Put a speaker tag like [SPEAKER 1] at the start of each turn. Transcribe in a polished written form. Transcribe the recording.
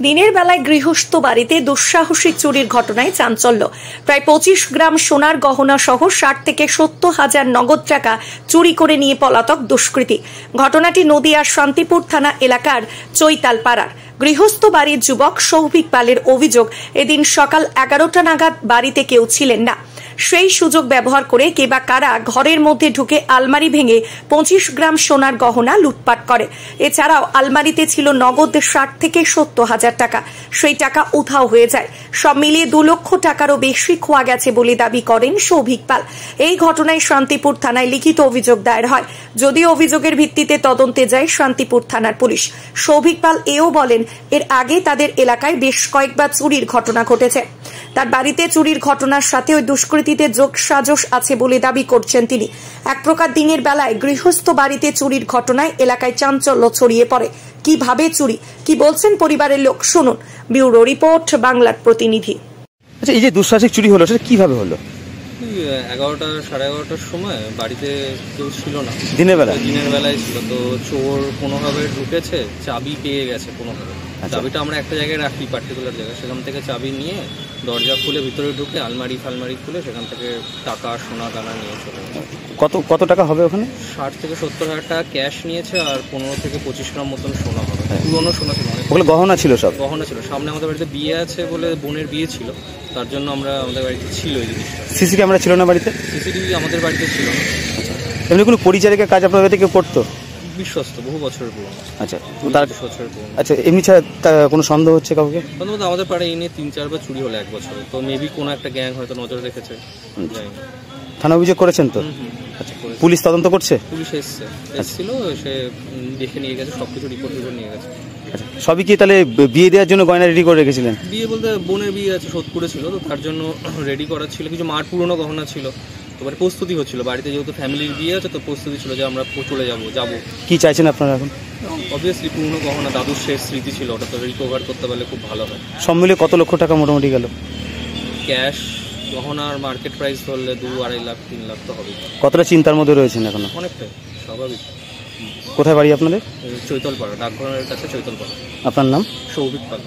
[SPEAKER 1] দিনের বেলায় গৃহস্থ বাড়িতে দুঃসাহসিক চুরির ঘটনায় চাঞ্চল্য। প্রায় 25 গ্রাম সোনার গহনা সহ 60 থেকে 70 হাজার নগদ টাকা চুরি করে নিয়ে পলাতক দুষ্কৃতী। ঘটনাটি নদিয়ার শান্তিপুর থানা এলাকার চৈতালপাড়ার গৃহস্থ বাড়ির যুবক সৌভিক পালের অভিযোগ, এদিন সকাল 11টা নাগাদ বাড়িতে কেউ ছিলেন না। সেই সুযোগ ব্যবহার করে কে বা কারা ঘরের মধ্যে ঢুকে আলমারি ভেঙে 25 গ্রাম সোনার গহনা লুটপাট করে। এছাড়াও আলমারিতে ছিল নগদ 60 থেকে 70 হাজার টাকা। সেই টাকা উধাও হয়ে যায়। সব মিলিয়ে 2 লক্ষ টাকারও বেশি খোয়া গেছে বলে দাবি করেন সৌভিক পাল। এই ঘটনায় শান্তিপুর থানায় লিখিত অভিযোগ দায়ের হয়। যদিও অভিযোগের ভিত্তিতে তদন্তে যায় শান্তিপুর থানার পুলিশ। সৌভিক পাল এও বলেন, এর আগে তাদের এলাকায় বেশ কয়েকবার চুরির ঘটনা ঘটেছে। তার বাড়িতে চুরির ঘটনার সাথে ওই দুষ্কৃতীদের যোগসাজশ আছে বলে দাবি করছেন তিনি। এক প্রকার দিনের বেলায় গৃহস্থ বাড়িতে চুরির ঘটনায় এলাকায় চাঞ্চল্য ছড়িয়ে পড়ে। কিভাবে চুরি, কি বলছেন পরিবারের লোক, শুনুন। ব্যুরো রিপোর্ট, বাংলার প্রতিনিধি।
[SPEAKER 2] আচ্ছা, এই যে দুঃসাহসিক চুরি হলো সেটা কিভাবে হলো?
[SPEAKER 3] 11টা সাড়ে 11টার সময় বাড়িতে কেউ ছিল না।
[SPEAKER 2] দিনের
[SPEAKER 3] বেলায় ছিল তো চোর কোনোভাবে ঢুকেছে, চাবি পেয়ে গেছে কোনোভাবে। চাবিটা আমরা একটা জায়গায় রাখি, পার্টিকুলার জায়গায়, সেখান থেকে চাবি নিয়ে দরজা খুলে ভিতরে ঢুকে আলমারি খুলে সেখান থেকে টাকা সোনা দানা নিয়ে চলে গেছে।
[SPEAKER 2] কত টাকা হবে ওখানে? 60
[SPEAKER 3] থেকে 70 হাজার টাকা ক্যাশ নিয়েছে আর 15 থেকে 25 গ্রাম মতন সোনা হবে। পুরোনো সোনা ছিল,
[SPEAKER 2] ওগুলো গহনা ছিল, সব
[SPEAKER 3] গহনা ছিল। সামনে আমাদের বাড়িতে বিয়ে আছে বলে বোনের বিয়ে ছিল, তার জন্য আমাদের বাড়িতে ছিল এই জিনিসটা।
[SPEAKER 2] সিসি ক্যামেরা ছিল না বাড়িতে?
[SPEAKER 3] সিসিটিভি আমাদের বাড়িতে ছিল না।
[SPEAKER 2] এমনি কোনো পরিচারিকার কাজ আপনার বাড়িতে কেউ করতো?
[SPEAKER 3] বিশ্বস্ত, বহু বছরের পুরনো।
[SPEAKER 2] আচ্ছা,
[SPEAKER 3] তার 20 বছরের পুরনো।
[SPEAKER 2] আচ্ছা, এমনি ছাড়া কোনো সন্দেহ হচ্ছে কাউকে?
[SPEAKER 3] আমাদের পাড়ায় এই নিয়ে 3-4 বার চুরি হলো 1 বছরে, তো মেবি কোনো একটা গ্যাং হয়তো নজর রেখেছে।
[SPEAKER 2] থানা অভিযোগ করেছেন তো? আচ্ছা, পুলিশ তদন্ত করছে?
[SPEAKER 3] পুলিশ এসেছিল, এসে দেখে নিয়ে গেছে, সবকিছু রিপোর্ট নিয়ে গেছে।
[SPEAKER 2] আচ্ছা, সবই কি তাহলে বিয়ে দেওয়ার জন্য গয়না রেডি করে রেখেছিলেন?
[SPEAKER 3] বিয়ে বলতে বোনের বিয়ে আছে, সোদপুরে ছিল, তো তার জন্য রেডি করা ছিল। কিছু মার পুরনো গহনা ছিল, এবার প্রস্তুতি হচ্ছিল। বাড়িতে যেহেতু ফ্যামিলির বিয়ে আছে, তো প্রস্তুতি ছিল যে আমরা চলে যাবো।
[SPEAKER 2] কি চাইছেন আপনারা এখন?
[SPEAKER 3] অবভিয়াসলি পুরনো গহনা, দাদুর শেষ স্মৃতি ছিল, ওটা তো রিকভার করতে পারলে খুব ভালো হয়।
[SPEAKER 2] সব মিলে কত লক্ষ টাকা মোটামুটি গেল? ক্যাশ,
[SPEAKER 3] গহনার মার্কেট প্রাইস ধরলে 2-2.5 লাখ 3 লাখ তো হবে।
[SPEAKER 2] কতটা চিন্তার মধ্যে রয়েছেন এখনো?
[SPEAKER 3] অনেকটাই, স্বাভাবিক।
[SPEAKER 2] কোথায় বাড়ি আপনাদের?
[SPEAKER 3] চৈতালপাড়া, ডাকঘরের কাছে চৈতালপাড়া।
[SPEAKER 2] আপনার নাম?
[SPEAKER 3] সৌভিক পাল।